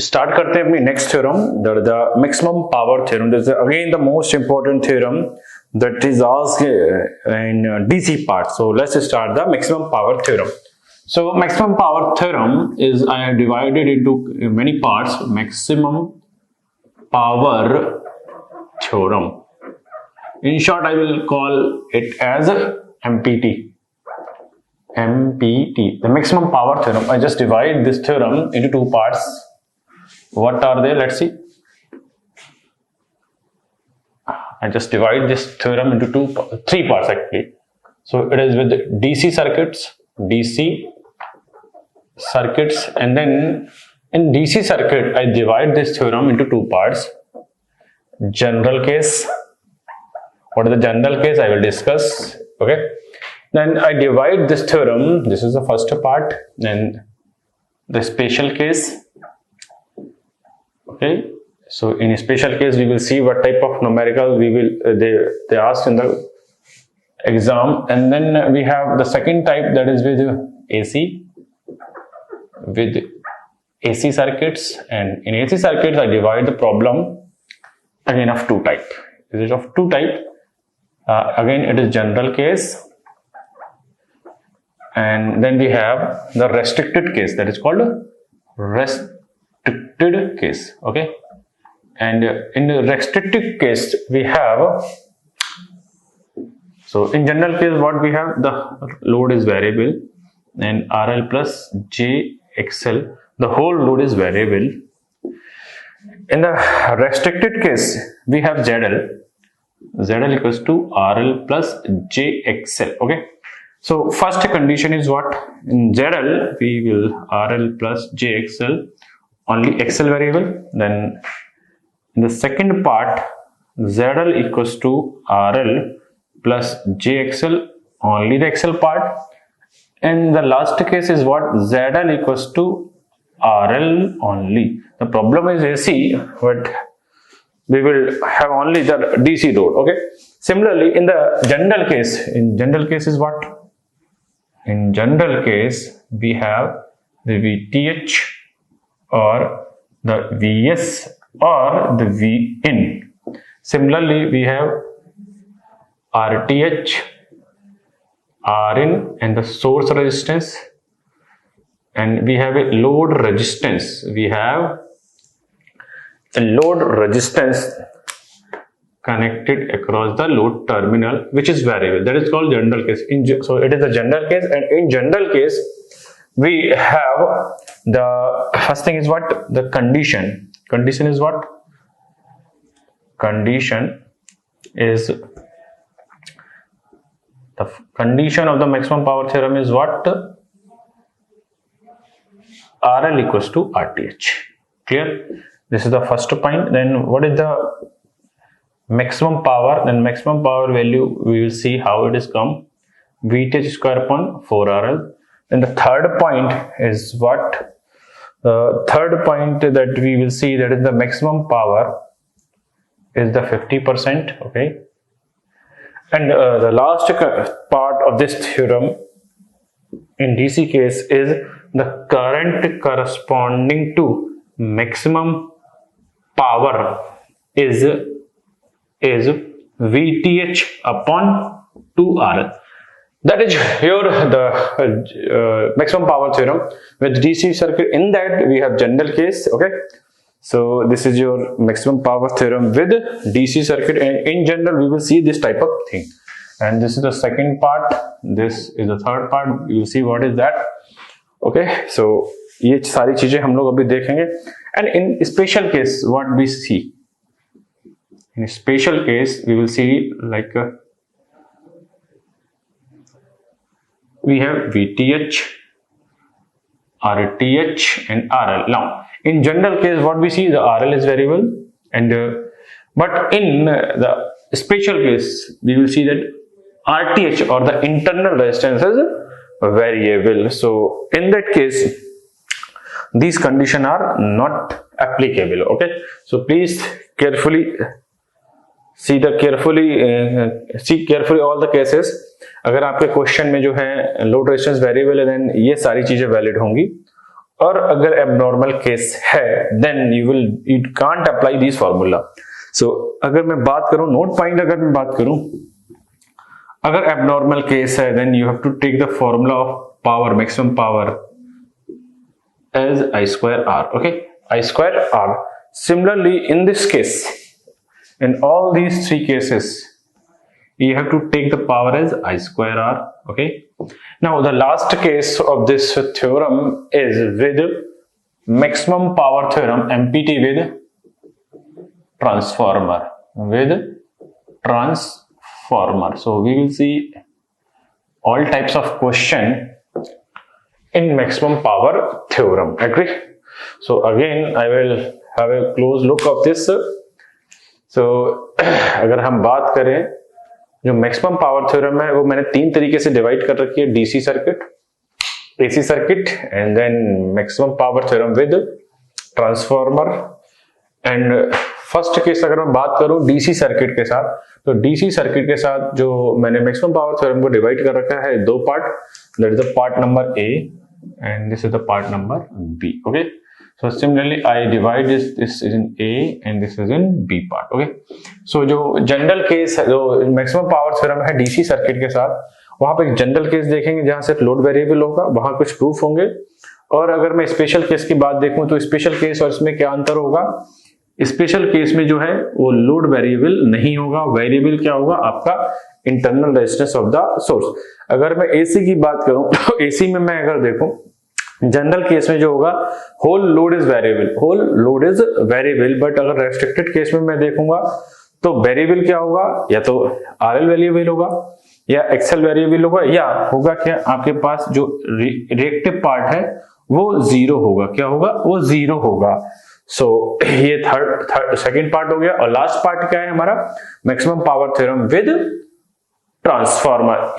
Start करते हैं अपनी next theorem, that the maximum power theorem. This is again the most important theorem that is asked in DC part. So let's start the maximum power theorem. So maximum power theorem is divided into many parts. Maximum power theorem. In short, I will call it as MPT. MPT, the maximum power theorem. I just divide this theorem into two parts. What are they? Let's see. I just divide this theorem into three parts actually. So it is with DC circuits, and then in DC circuit I divide this theorem into two parts. General case. What is the general case? I will discuss. Okay. Then I divide this theorem. This is the first part. Then the special case. Okay. So in a special case, we will see what type of numerical we will they asked in the exam, and then we have the second type, that is with AC circuits. And in AC circuits, I divide the problem again of two type. It is of two type. Again, it is general case, and then we have the restricted case, that is called restricted case. Okay. And in the restricted case we have, so in general case what we have, the load is variable and RL plus JXL, the whole load is variable. In the restricted case we have ZL equals to RL plus JXL. Okay, so first condition is what? In ZL we will RL plus JXL, only XL variable. Then in the second part, ZL equals to RL plus JXL, only the XL part. And the last case is what? ZL equals to RL only. The problem is AC, but we will have only the DC load. Okay. Similarly, in the general case is what? In general case, we have the VTH or the VS or the Vin. Similarly, we have RTH, Rin, and the source resistance, and we have a load resistance. We have a load resistance connected across the load terminal, which is variable. That is called general case. So it is the general case, and in general case, we have the first thing is what? The condition. Condition is what? Condition is the condition of the maximum power theorem is what? RL equals to RTH. Clear? This is the first point. Then what is the maximum power? Then maximum power value, we will see how it is come. VTH square upon 4RL. Then the third point is what? The third point that we will see, that is the maximum power is the 50%. Okay. And the last part of this theorem in DC case is the current corresponding to maximum power is VTH upon 2RL. That is here the maximum power theorem with DC circuit. In that we have general case. Okay, so this is your maximum power theorem with DC circuit, and in general we will see this type of thing. And this is the second part. This is the third part. You will see what is that. Okay, so ये सारी चीजें हम लोग अभी देखेंगे. And in special case, what we see? In special case, we will see like we have VTH, RTH, and RL. Now, in general case, what we see, the RL is variable, and but in the special case, we will see that RTH or the internal resistance is variable. So, in that case, these conditions are not applicable. Okay, so please carefully see carefully all the cases. अगर आपके question में जो है load resistance variable है, then ये सारी चीजें valid होंगी. और अगर एबनॉर्मल केस है then you can't apply this formula. So अगर मैं बात करूं नोट पॉइंट, अगर मैं बात करूं अगर एबनॉर्मल केस है then you have to take the formula of power, maximum power as I square r, okay, I square r. Similarly in this case, in all these three cases you have to take the power as I square r, okay. Now the last case of this theorem is with maximum power theorem, MPT, with transformer, so we will see all types of question in maximum power theorem, agree. So again I will have a close look of this. So अगर हम बात करें जो maximum power theorem है वो मैंने तीन तरीके से डिवाइड कर रखी है, DC circuit, AC circuit and then maximum power theorem with transformer. And first case अगर मैं बात करूं डीसी सर्किट के साथ, तो डीसी सर्किट के साथ जो मैंने मैक्सिमम पावर थ्योरम को डिवाइड कर रखा है दो part, that is the part number A and this is the part number B, okay. So similarly I divide this is in A and this is in B part, okay. So जो general case है, जो maximum power theorem है DC circuit के साथ, वहां पे एक general case देखेंगे जहां सिर्फ लोड वेरिएबल होगा, वहां कुछ प्रूफ होंगे। और अगर मैं स्पेशल केस की बात देखूं तो स्पेशल केस और इसमें क्या अंतर होगा, स्पेशल केस में जो है वो लोड वेरिएबल नहीं होगा, वेरिएबल क्या होगा आपका internal resistance of the source. अगर मैं एसी की बात करूं तो एसी में मैं अगर देखूं जनरल केस में जो होगा whole load is variable, but अगर रेस्ट्रिक्टेड केस में मैं देखूंगा तो वेरिएबल क्या होगा, या तो आरएल वेरिएबल होगा या एक्सएल वेरिएबल होगा, या होगा क्या आपके पास जो रिएक्टिव पार्ट है वो जीरो होगा। क्या होगा, वो जीरो होगा। सो ये थर्ड सेकेंड पार्ट हो गया। और लास्ट पार्ट क्या है हमारा, maximum power theorem with transformer.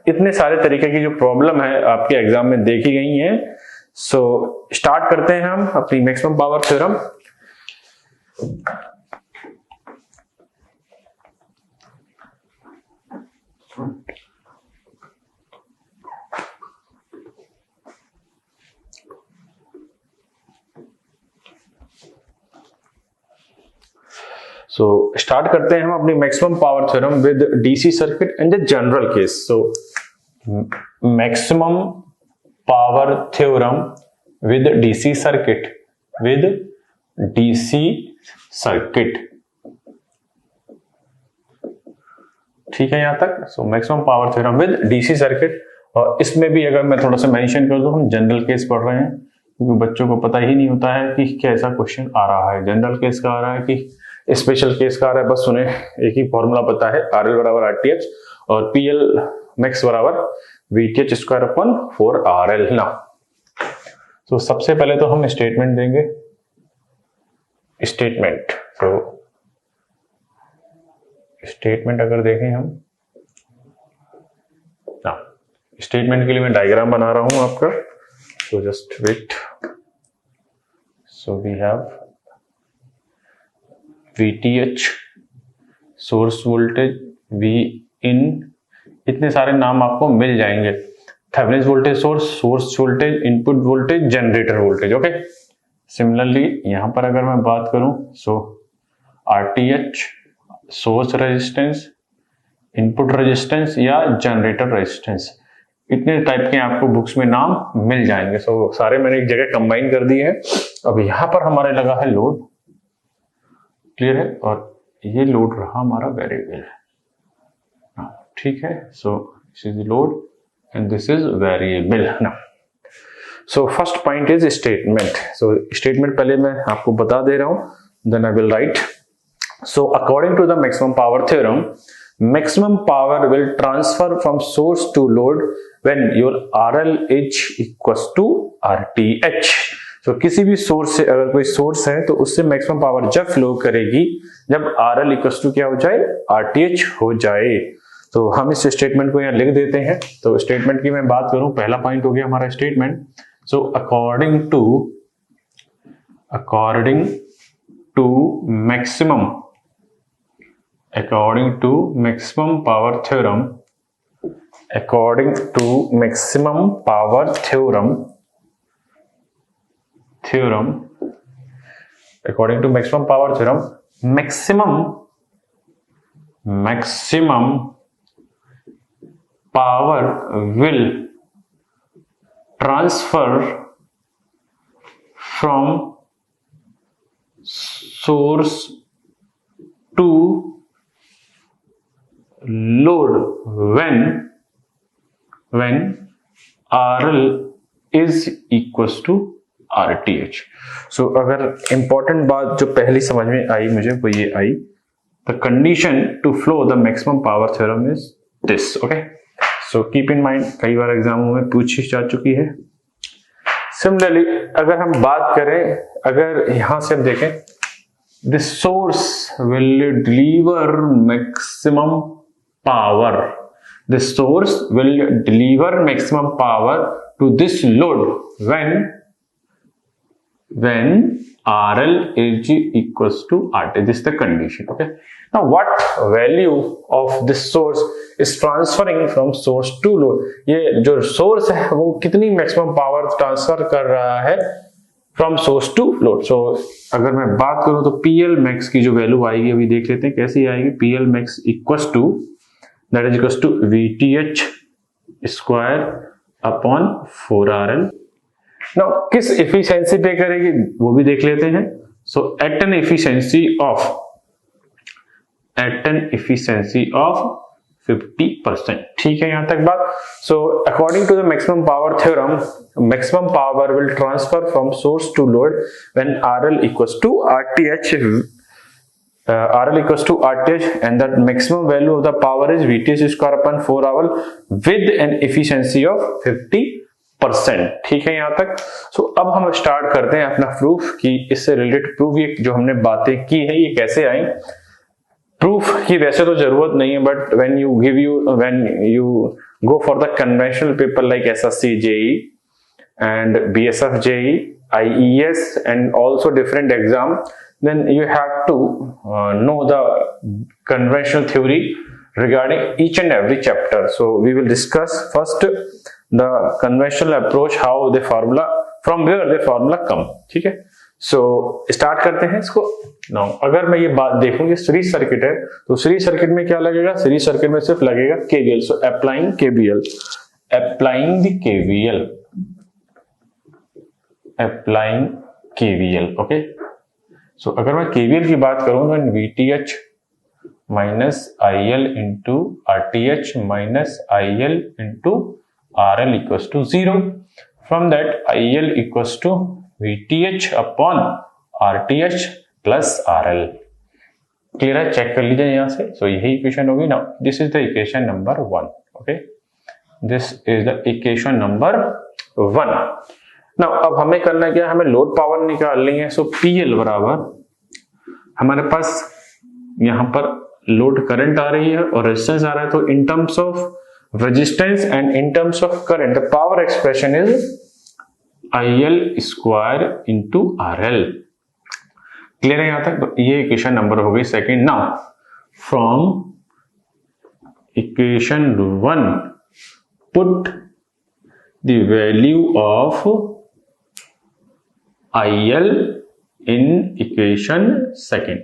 इतने सारे तरीके की जो प्रॉब्लम है आपके एग्जाम में देखी गई है। सो स्टार्ट करते हैं हम अपनी maximum power theorem. So start करते हैं हम अपनी maximum power theorem with DC circuit and the general case. So maximum power theorem with DC circuit, ठीक है यहां तक। So maximum power theorem with DC circuit, और इसमें भी अगर मैं थोड़ा सा मेंशन कर दूं, हम जनरल केस पढ़ रहे हैं क्योंकि बच्चों को पता ही नहीं होता है कि कैसा क्वेश्चन आ रहा है। जनरल केस का आ रहा है कि स्पेशल केस का आ रहा है, बस उन्हें एक ही फॉर्मूला पता है, आर एल बराबर आर टी एच और पी एल मैक्स बराबर we T H square upon 4 R L. ना तो सबसे पहले तो हम स्टेटमेंट देंगे, स्टेटमेंट। तो स्टेटमेंट अगर देखें हम, स्टेटमेंट के लिए मैं डायग्राम बना रहा हूं आपका, तो just wait. So we have VTH source voltage, V in, इतने सारे नाम आपको मिल जाएंगे। Thevenin voltage source voltage, input voltage, generator voltage, okay. Similarly यहां पर अगर मैं बात करूं, so RTH source resistance, input resistance या जनरेटर रेजिस्टेंस, इतने टाइप के आपको बुक्स में नाम मिल जाएंगे। सो सारे मैंने एक जगह कंबाइन कर दिए हैं। अब यहां पर हमारे लगा है लोड, क्लियर है, और ये लोड रहा हमारा वेरिएबल, ठीक है। So this is load and this is variable ना। So first point is statement. So statement पहले मैं आपको बता दे रहा हूं, then I will write. So according to the maximum power theorem, maximum power will transfer from source to load when your RL is equals to RTH। तो किसी भी सोर्स से, अगर कोई सोर्स है तो उससे मैक्सिमम पावर जब फ्लो करेगी जब RL इक्वल्स टू क्या हो जाए, RTH हो जाए। तो हम इस स्टेटमेंट को यहाँ लिख देते हैं। तो स्टेटमेंट की मैं बात करूं, पहला पॉइंट हो गया हमारा statement. So according to maximum power theorem, theorem, according to maximum power theorem, maximum power will transfer from source to load when RL is equals to RTH. So अगर important बात जो पहली समझ में आई मुझे वो ये आई, the condition to flow the maximum power theorem is this. Okay, so keep in mind, कई बार एग्जामों में पूछी जा चुकी है. Similarly, अगर हम बात करें, अगर यहां से हम देखें, the source will deliver maximum power. The source will deliver maximum power to this load when RL is equals to RT. This is the condition. Okay. Now, what value of this source is transferring from source to load? ये जो source है वो कितनी maximum power transfer कर रहा है from source to load? So, अगर मैं बात करूं तो PL max की जो वैल्यू आएगी अभी देख लेते हैं कैसी आएगी. PL max equals to VTH square upon 4RL. Now, किस efficiency पे करेगी वो भी देख लेते हैं. So, at an efficiency of 50%. ठीक है यहां तक बात. So, according to the maximum power theorem, maximum power will transfer from source to load when RL equals to RTH. RL equals to RTH, and that maximum value of the power is VTH square upon 4RL with an efficiency of 50%. ठीक है यहां तक. So, अब हम start करते हैं अपना proof कि इससे रिलेटेड प्रूफ ये जो हमने बातें की है ये कैसे आई. प्रूफ की वैसे तो जरूरत नहीं है, but when you go for the conventional paper like SSC JE and BSF JE, IES and also different exam, then you have to know the conventional theory regarding each and every chapter. So we will discuss first the conventional approach, how the formula, from where the formula come. ठीक है. So start करते हैं इसको. Now अगर मैं ये बात देखूं, ये सीरीज सर्किट है, तो सीरीज सर्किट में क्या लगेगा? सीरीज सर्किट में सिर्फ लगेगा KVL. So applying KVL, okay. So अगर मैं KVL की बात करूं तो VTH minus IL into RTH minus IL into RL equals to 0. From that IL equals to VTH upon RTH plus RL. Clear है? चेक कर लीजिए यहां से. So यही इक्वेशन होगी. Now this is the equation number 1. Okay, this is the equation number 1. Now अब हमें करना क्या है? हमें लोड पावर निकालनी है. So PL बराबर हमारे पास यहां पर लोड करंट आ रही है और रेजिस्टेंस आ रहा है. तो in terms of resistance and in terms of current, the power expression is IL square into RL. Clear है यहां तक? तो ये इक्वेशन नंबर हो गई second. Now from equation 1 put the value of IL in equation second.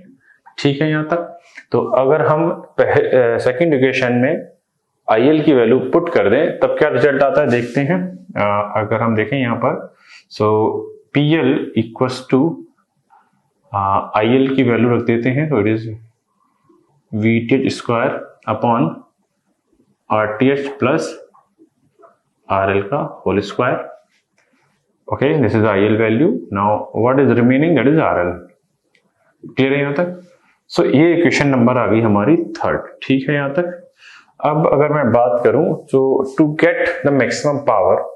ठीक है यहां तक? तो अगर हम सेकेंड इक्वेशन में IL की वैल्यू पुट कर दें तब क्या रिजल्ट आता है देखते हैं. अगर हम देखें यहां पर, so PL equals to IL की वैल्यू रख देते हैं. तो it is VTH square upon RTH plus RL का whole square. Okay, this is the IL value. Now what is remaining? That is RL. Clear है यहां तक? सो ये इक्वेशन नंबर आ गई हमारी थर्ड. ठीक है यहां तक? अब अगर मैं बात करूं तो to get the maximum power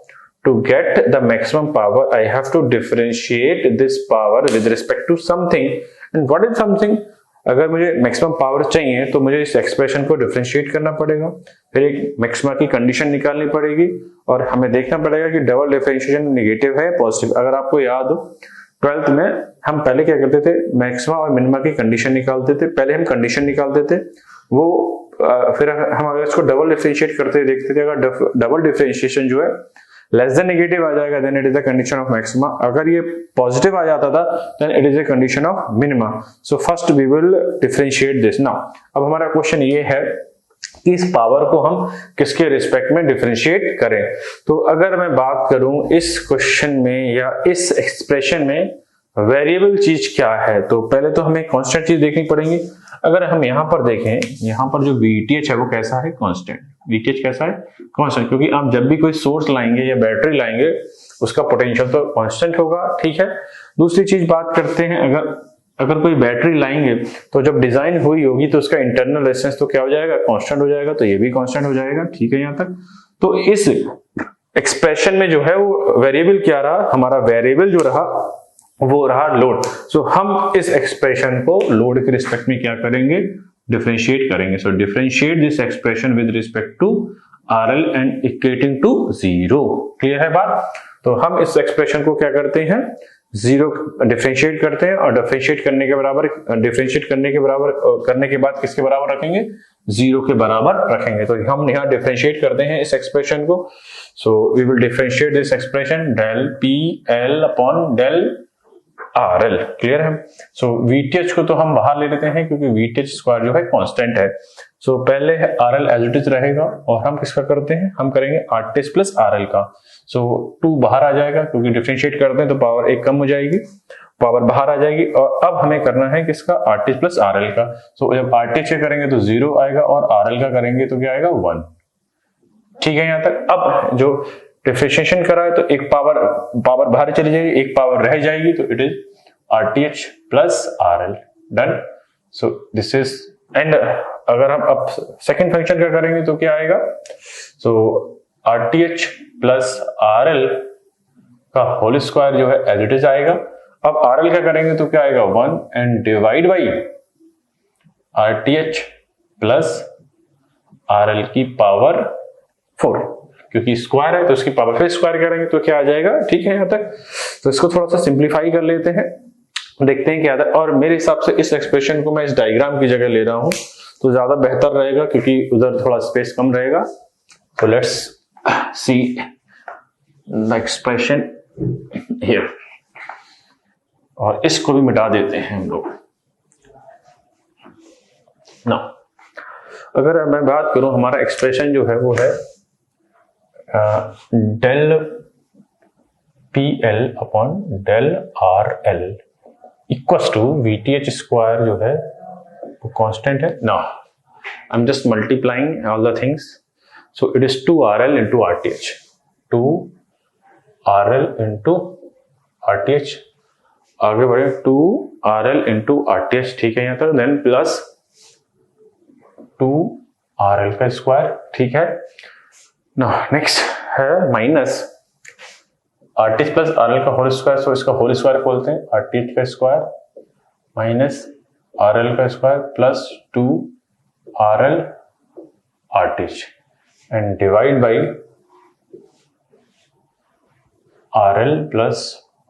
I have to differentiate this power with respect to something. And what is something? अगर मुझे मैक्सिमम पावर चाहिए तो मुझे इस एक्सप्रेशन को डिफरेंशिएट करना पड़ेगा, फिर एक मैक्सिमा की कंडीशन निकालनी पड़ेगी और हमें देखना पड़ेगा कि डबल डिफरेंशिएशन नेगेटिव है पॉजिटिव. अगर आपको याद हो 12th में हम पहले क्या करते थे, मैक्सिमा और मिनिमा की कंडीशन निकालते थे. पहले हम कंडीशन निकालते थे, वो फिर हम अगर इसको डबल डिफरेंशिएट करते देखते थे. अगर डबल डिफरेंशिएशन जो है लेस देन नेगेटिव आ जाएगा then it is the condition of maxima, अगर ये पॉजिटिव आ जाता था then it is a condition of minima. So first we will differentiate this now. अब हमारा क्वेश्चन ये है कि इस पावर को हम किसके रिस्पेक्ट में डिफरेंशिएट करें। तो अगर मैं बात करूं इस क्वेश्चन में या इस एक्सप्रेशन में वेरिएबल चीज क्या है, तो पहले तो हमें कांस्टेंट चीज देखनी पड़ेगी। अगर हम यहां पर देखें, यहां पर जो VTH है वो कैसा है, कांस्टेंट। VTH कैसा है, कांस्टेंट, क्योंकि आप जब भी कोई सोर्स लाएंगे या बैटरी लाएंगे उसका पोटेंशियल तो कांस्टेंट होगा, ठीक है। दूसरी चीज बात करते हैं, अगर कोई बैटरी लाएंगे तो जब डिजाइन हुई होगी तो उसका इंटरनल रेजिस्टेंस तो क्या हो जाएगा, कांस्टेंट हो जाएगा, तो ये भी कांस्टेंट हो जाएगा, ठीक है। यहां तक तो इस एक्सप्रेशन में जो है वो वेरिएबल क्या रहा, हमारा वेरिएबल जो रहा वो रहा लोड। सो हम इस एक्सप्रेशन को लोड के रिस्पेक्ट में क्या करेंगे, डिफरेंशिएट करेंगे। So differentiate this expression with respect to RL and equating to 0। Clear है बात। तो हम इस एक्सप्रेशन को क्या करते हैं, 0 डिफरेंशिएट करते हैं और डिफरेंशिएट करने के बाद किसके बराबर रखेंगे, 0 के बराबर रखेंगे। तो हम यहाँ डिफरेंशिएट करते हैं इस एक्सप्रेशन को। So we will differentiate this expression del PL upon del RL। Clear है। सो VTH को तो हम बाहर ले लेते हैं क्योंकि VTH स्क्वायर जो है कांस्टेंट है। सो पहले है RL एज इट इज रहेगा और हम किसका करते हैं, हम करेंगे RTH प्लस RL का। सो 2 बाहर आ जाएगा क्योंकि डिफरेंशिएट करते हैं तो पावर 1 कम हो जाएगी, पावर बाहर आ जाएगी। और अब हमें करना है किसका, RTH प्लस RL का। सो जब RTH का करेंगे तो 0 आएगा और RL का करेंगे तो क्या आएगा, 1। ठीक है। यहां तक अब जो डिफरेंशिएशन करा है तो एक पावर बाहर चली जाएगी, एक पावर रह जाएगी, तो it is RTH plus RL। Done. So this is and अगर हम अब सेकंड फंक्शन का करेंगे तो क्या आएगा, सो RTH प्लस RL का होल स्क्वायर जो है एज इट इज आएगा। अब RL का करेंगे तो क्या आएगा, 1 and divide by RTH plus RL की पावर 4, क्योंकि स्क्वायर है तो इसकी पावर फिर स्क्वायर करेंगे तो क्या आ जाएगा, ठीक है यहां तक। तो इसको थोड़ा सा सिंप्लीफाई कर लेते हैं, देखते हैं क्या आता है। और मेरे हिसाब से इस एक्सप्रेशन को मैं इस डायग्राम की जगह ले रहा हूं तो ज्यादा बेहतर रहेगा क्योंकि उधर थोड़ा स्पेस कम रहेगा। तो let's see the expression here, और इसको भी मिटा देते हैं हम लोग ना। अगर मैं बात करूं, हमारा एक्सप्रेशन जो है वो है del PL upon del RL equals to VTH square जो है वो कांस्टेंट है ना। I am just multiplying all the things. So it is 2RL into RTH, 2RL into RTH, आगे बढ़े 2RL इंटू RTH, ठीक है यहां तक। देन प्लस 2RL का स्क्वायर, ठीक है ना। नेक्स्ट है माइनस RTH प्लस RL का होल स्क्वायर। सो इसका होल स्क्वायर खोलते हैं, RTH का स्क्वायर माइनस RL का square plus 2RL RTH and divide by RL plus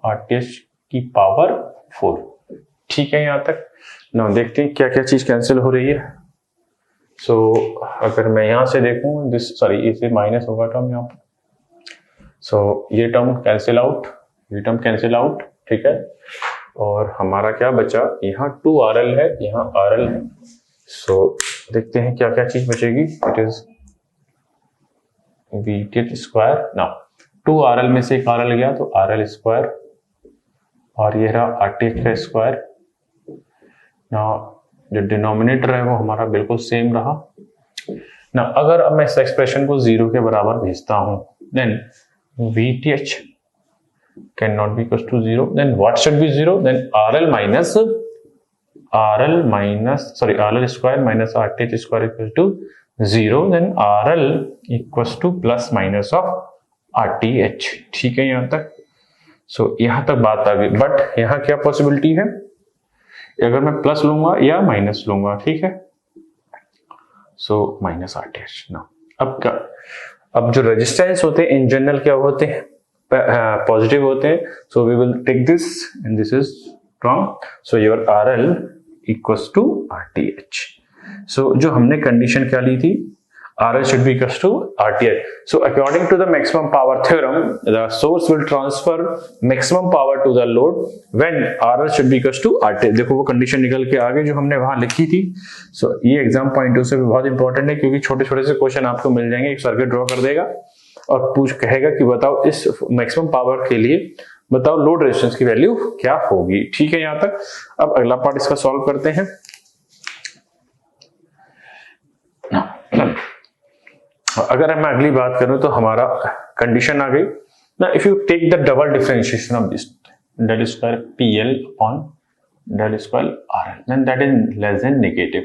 RTH की पावर 4, ठीक है यहां तक ना। देखते हैं क्या क्या चीज कैंसिल हो रही है। सो अगर मैं यहां से देखूं, दिस सॉरी इसे माइनस होगा टर्म यहाँ पर। सो ये टर्म कैंसिल आउट, ये टर्म कैंसिल आउट, ठीक है। और हमारा क्या बचा, यहाँ 2RL है, यहाँ RL है। सो देखते हैं क्या क्या चीज बचेगी। इट इज VTH स्क्वायर ना, 2RL में से एक RL गया तो RL स्क्वायर, और ये रहा RTH का स्क्वायर ना। जो डिनोमिनेटर है वो हमारा बिल्कुल सेम रहा ना। अगर अब मैं इस एक्सप्रेशन को 0 के बराबर भेजता हूं, then VTH can not be equal to 0, then what should be 0, then RL square minus RTH square equal to 0, then RL equal to plus minus of RTH, ठीक है यहां तक। सो यहां तक बात आ गई, बट यहां क्या पॉसिबिलिटी है, अगर मैं प्लस लूंगा या माइनस लूंगा, ठीक है। सो माइनस RTH ना। अब क्या, अब जो रेजिस्टेंस होते हैं इन जनरल क्या होते हैं, पॉजिटिव होते हैं। So we will take this and this is wrong. So your RL equals to RTH। So जो हमने कंडीशन क्या ली थी, RL should be equals to RTH. So according to the maximum power theorem, the source will transfer maximum power to the load when RL should be equals to RTH. देखो वो condition निकल के आगे जो हमने वहां लिखी थी. So ये एग्जाम पॉइंट से भी बहुत इंपॉर्टेंट है क्योंकि छोटे छोटे से क्वेश्चन आपको मिल जाएंगे. एक सर्किट ड्रॉ कर देगा और कहेगा कि बताओ इस मैक्सिमम पावर के लिए बताओ लोड रेजिस्टेंस की वैल्यू क्या होगी. ठीक है यहां तक. अब अगला पार्ट इसका सॉल्व करते हैं. अगर मैं अगली बात करूं तो हमारा कंडीशन आ गई ना. If you take the double differentiation of this del square PL upon del square RL then that is less than negative.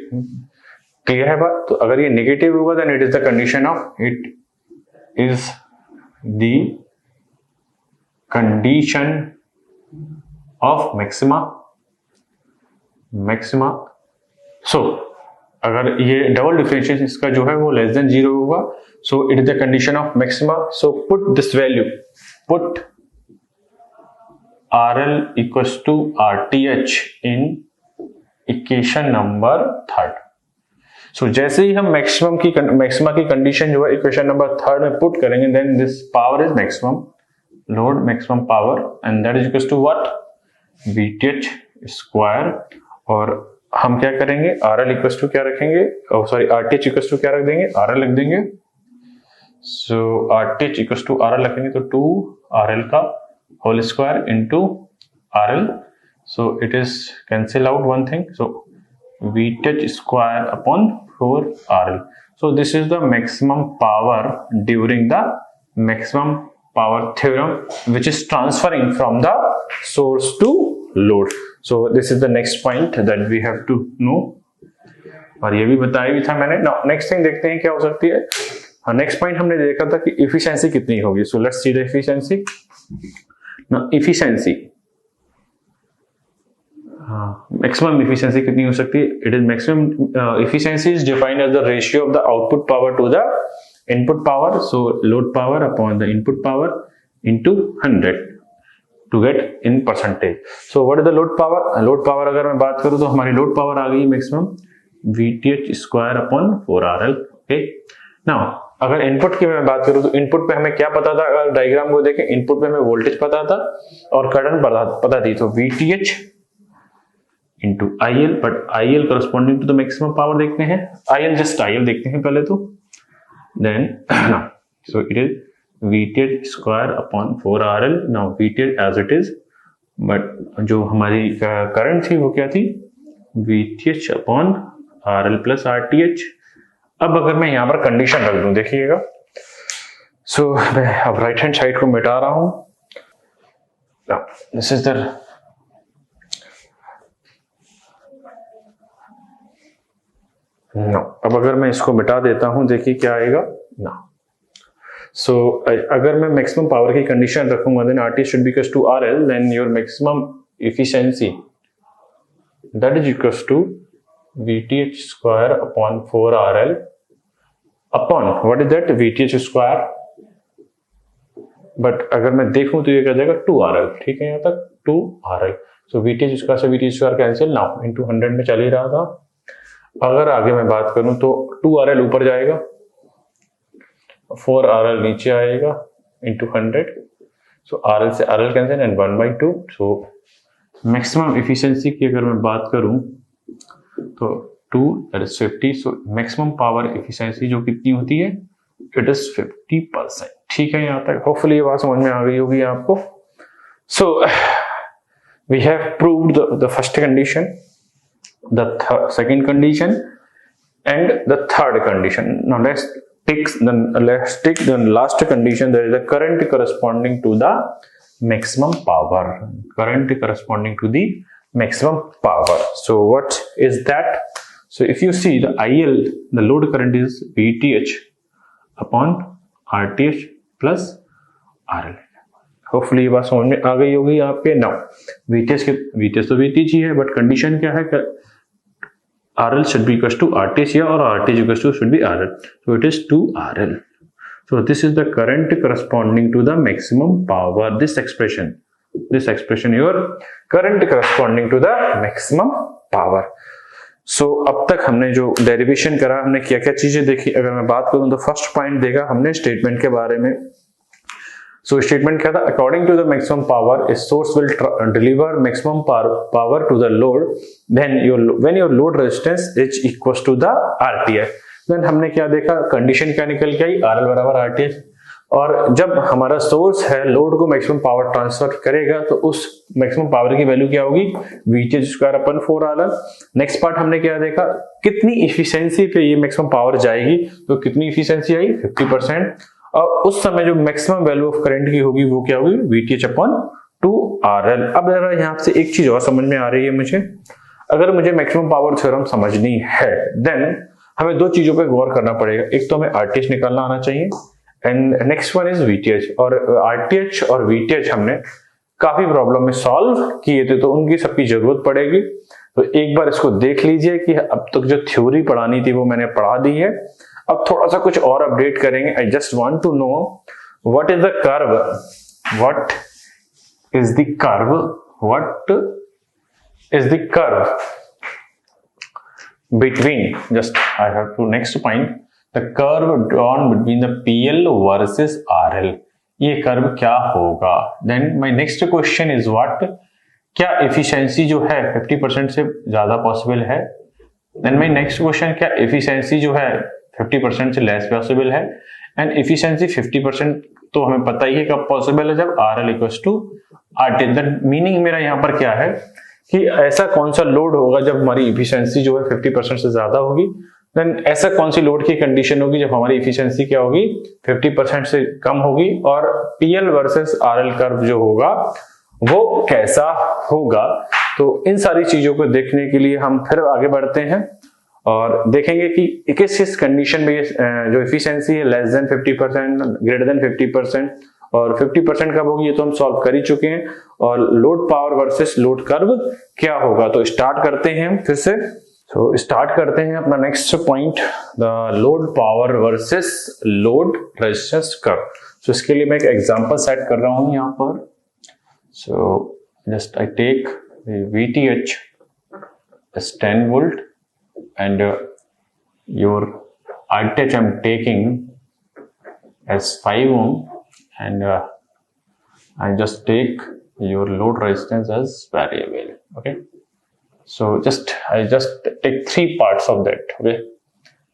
Clear है बात. तो अगर ये नेगेटिव होगा then it is the condition of it is the condition of maxima. So अगर ये double differentiation इसका जो है वो लेस देन 0 होगा. So it is the condition of maxima. So put this value, put RL equals to RTH in equation number 3. So जैसे ही हम मैक्सिमा की कंडीशन जो है इक्वेशन नंबर 3 में पुट करेंगे then this power is maximum load, maximum power and that is equals to what VTH square. और हम क्या करेंगे RL इक्वल्स टू क्या रखेंगे, सॉरी RTH इक्वल्स टू क्या रख देंगे, RL लिख देंगे. So RTH equals to RL रखेंगे तो 2RL का whole square into RL. So it is cancel out one thing. So VTH square upon 4RL. So this is the maximum power during the maximum power theorem which is transferring from the source to load. So this is the next point that we have to know. और ये भी बताया भी था मैंने. Now next thing देखते हैं क्या हो सकती है. हाँ, नेक्स्ट पॉइंट हमने देखा था कि एफिशिएंसी कितनी होगी. So let's see the efficiency. Now efficiency, maximum efficiency कितनी हो सकती है. It is maximum efficiency is defined as the ratio of the output power to the input power. So load power upon the input power into 100 to get in percentage. So what is the load power? Load power अगर मैं बात करूं तो हमारी load power आ गई maximum VTH square upon 4RL. Okay. Now अगर input की मैं बात करूं तो इनपुट पे हमें क्या पता था. अगर डायग्राम को देखें इनपुट पे हमें वोल्टेज पता था और करंट पता थी. तो VTH into IL, but IL corresponding to the maximum power देखते हैं. IL जस्ट IL देखते हैं पहले तो. Then so it is VTH square upon 4RL. Now VTH as it is, but जो हमारी करंट थी वो क्या थी VTH upon RL plus RTH. अब अगर मैं यहां पर कंडीशन रख दूं देखिएगा. सो मैं अब राइट हैंड साइड को मिटा रहा हूं. दिस इज द अब अगर मैं इसको मिटा देता हूं देखिए क्या आएगा ना. So अगर मैं मैक्सिमम पावर की कंडीशन रखूंगा then RT should be equals to RL, then your maximum efficiency that is equals to VTH square upon 4RL upon what is that VTH square. But अगर मैं देखूं तो ये क्या जाएगा 2RL. ठीक है यहां तक 2RL. So VTH स्क्वायर से VTH square cancel. Now into 100 में चल ही रहा था. अगर आगे मैं बात करूं तो 2RL ऊपर जाएगा, 4RL नीचे आएगा इंटू 100. सो RL से RL cancel and 1/2. So maximum efficiency की अगर मैं बात करूं तो 2 that is 50. So maximum power efficiency जो कितनी होती है इट इज 50%. ठीक है यहां तक. होपफुली ये बात समझ में आ गई होगी आपको. So we have proved the first condition, the second condition and the third condition. Now let's take the last condition. There is a current corresponding to the maximum power. Current corresponding to the maximum power. So what is that? So if you see the IL, the load current is VTH upon RTH plus RL. Hopefully ये बात समझ में आ गई होगी आपके. Now VTH तो VTH ही है, but condition क्या है RL should be equals to RTH here or RTH equals to should be RL. So it is 2RL. So this is the current corresponding to the maximum power. This expression your current corresponding to the maximum power. सो अब तक हमने जो derivation करा, हमने क्या क्या चीजें देखी। अगर मैं बात करूं तो फर्स्ट पॉइंट देखा हमने स्टेटमेंट के बारे में। सो स्टेटमेंट क्या था, according to the maximum power a source will deliver maximum power to the load when your load resistance is equal to the RTH. Then हमने क्या देखा, कंडीशन क्या निकल के आई, आरएल बराबर आरटीएच। और जब हमारा सोर्स है लोड को मैक्सिमम पावर ट्रांसफर करेगा तो उस मैक्सिमम पावर की वैल्यू क्या होगी, VTH square upon 4RL। Next part हमने क्या देखा, कितनी इफिशियंसी पे ये मैक्सिमम पावर जाएगी, तो कितनी इफिशियंसी आई 50%। और उस समय जो मैक्सिमम वैल्यू ऑफ करंट की होगी वो क्या होगी, वीटीएच अपॉन 2RL। अब जरा यहाँ से एक चीज और समझ में आ रही है मुझे, अगर मुझे मैक्सिमम पावर थ्योरम समझनी है देन हमें दो चीजों पे गौर करना पड़ेगा। एक तो हमें आरटीएच निकालना आना चाहिए and next one is VTH. और आरटीएच और वीटीएच हमने काफी प्रॉब्लम में सॉल्व किए थे, तो उनकी सबकी जरूरत पड़ेगी। तो एक बार इसको देख लीजिए कि अब तक जो थ्योरी पढ़ानी थी वो मैंने पढ़ा दी है। अब थोड़ा सा कुछ और अपडेट करेंगे। I just want to know what is the curve, what is the curve, what is the curve between, just I have to next point, the curve drawn between the PL versus RL, ये curve क्या होगा। then my next question is what, क्या efficiency जो है 50% से ज्यादा possible है। then my next question, क्या efficiency जो है 50% से लेस पॉसिबल है। and efficiency 50% तो हमें पता ही है कब पॉसिबल है, जब RL equals to RT। then meaning मेरा यहाँ पर क्या है कि ऐसा कौन सा लोड होगा जब हमारी इफिशियंसी जो है 50% से ज्यादा होगी। देन ऐसा कौन सी लोड की कंडीशन होगी जब हमारी इफिशियंसी क्या होगी, 50% से कम होगी। और पीएल वर्सेस आरएल कर्व जो होगा वो कैसा होगा। तो इन सारी चीजों को देखने के लिए हम फिर आगे बढ़ते हैं और देखेंगे कि किस किस कंडीशन में जो इफिशियंसी है लेस देन 50%, ग्रेटर देन 50% और 50% कब होगी, ये तो हम सॉल्व कर ही चुके हैं। और load power versus load curve क्या होगा। तो स्टार्ट करते हैं हम फिर से। तो स्टार्ट करते हैं अपना next point, the load power versus load resistance curve. So इसके लिए मैं एक एग्जांपल सेट कर रहा हूं यहाँ पर। So just I take VTH as 10 volt and your RTH I'm taking as 5 ohm and I just take your load resistance as variable. Okay, so I just take 3 parts of that. Okay,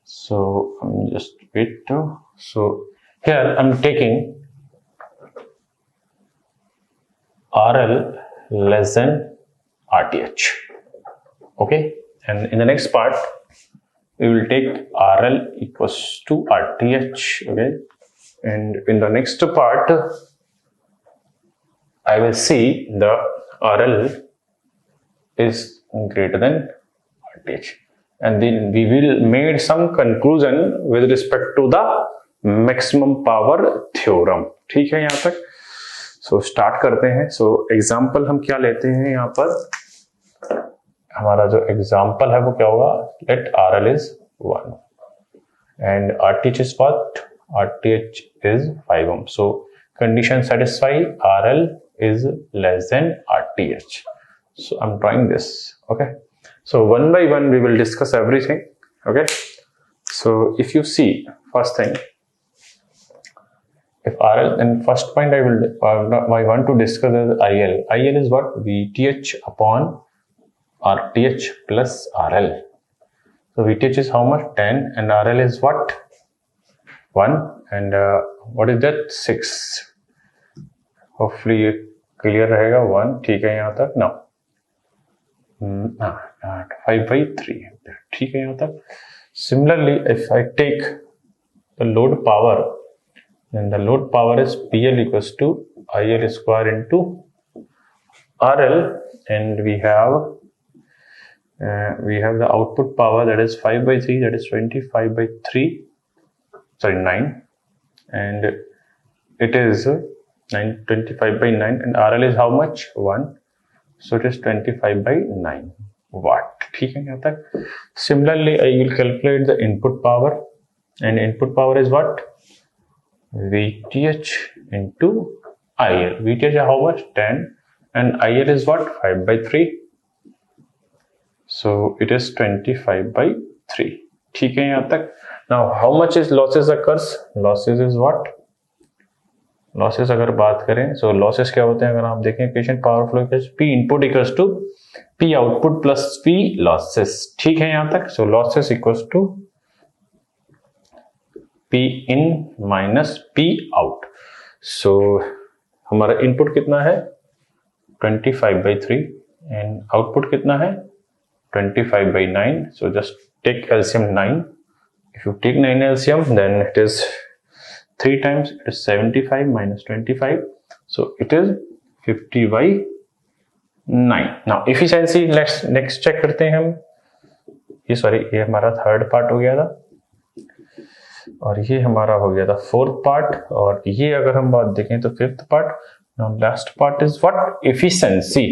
so I'm just wait. So here I'm taking RL less than RTH. Okay, and in the next part we will take RL equals to RTH. Okay, and in the next part I will see the RL is greater than RTH and then we will make some conclusion with respect to the maximum power theorem. ठीक है यहाँ तक। So start करते हैं। So example हम क्या लेते हैं यहाँ पर, हमारा जो example है वो क्या होगा, let RL is 1 and RTH is what, RTH is 5 ohm. So condition satisfy, RL is less than RTH. So I'm trying this. Okay, so one by one we will discuss everything. Okay, so if you see first thing, if RL, then first point I want to discuss is IL. IL is what, VTH upon RTH plus RL. So VTH is how much, 10 and RL is what, 1 and what is that, 6. Hopefully ये clear रहेगा। 1 ठीक है यहाँ तक ना, 5/3 ठीक है यहाँ तक। Similarly if I take the load power, then the load power is PL equals to IL square into RL and we have the output power that is 5/3, that is 25/3, sorry 9, and it is 25/9 and RL is how much, 1, so it is 25/9 watt. ठीक है यहाँ तक। Similarly I will calculate the input power and input power is what, VTH into IL. VTH is how much, 10 and IL is what, 5/3. so it is 25/3. ठीक है यहाँ तक. Now how much is losses occurs? Losses is what? Losses अगर बात करें, so losses क्या होते हैं अगर आप देखें इक्वेशन पावर फ्लो के P input equals to P output plus P losses. ठीक है यहाँ तक. So losses equals to P in minus P out. So हमारा इनपुट कितना है 25/3 एंड आउटपुट कितना है 25/9. So just take LCM 9. If you take 9 LCM, then it is 3 times, it is 75 minus 25. So it is 50/9. Now efficiency, let's next check करते हैं हम. ये हमारा थर्ड पार्ट हो गया था और ये हमारा हो गया था फोर्थ पार्ट, और ये अगर हम बात देखें तो fifth part. Now last part is what? Efficiency.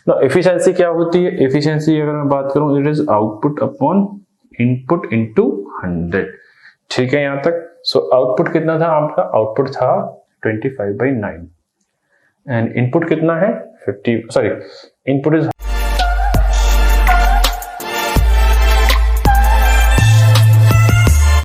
Now efficiency क्या होती है? Efficiency अगर मैं बात करूं, it is output upon input into 100. ठीक है यहाँ तक. सो आउटपुट कितना था आपका? आउटपुट था 25/9 एंड इनपुट कितना है 50. Sorry, input is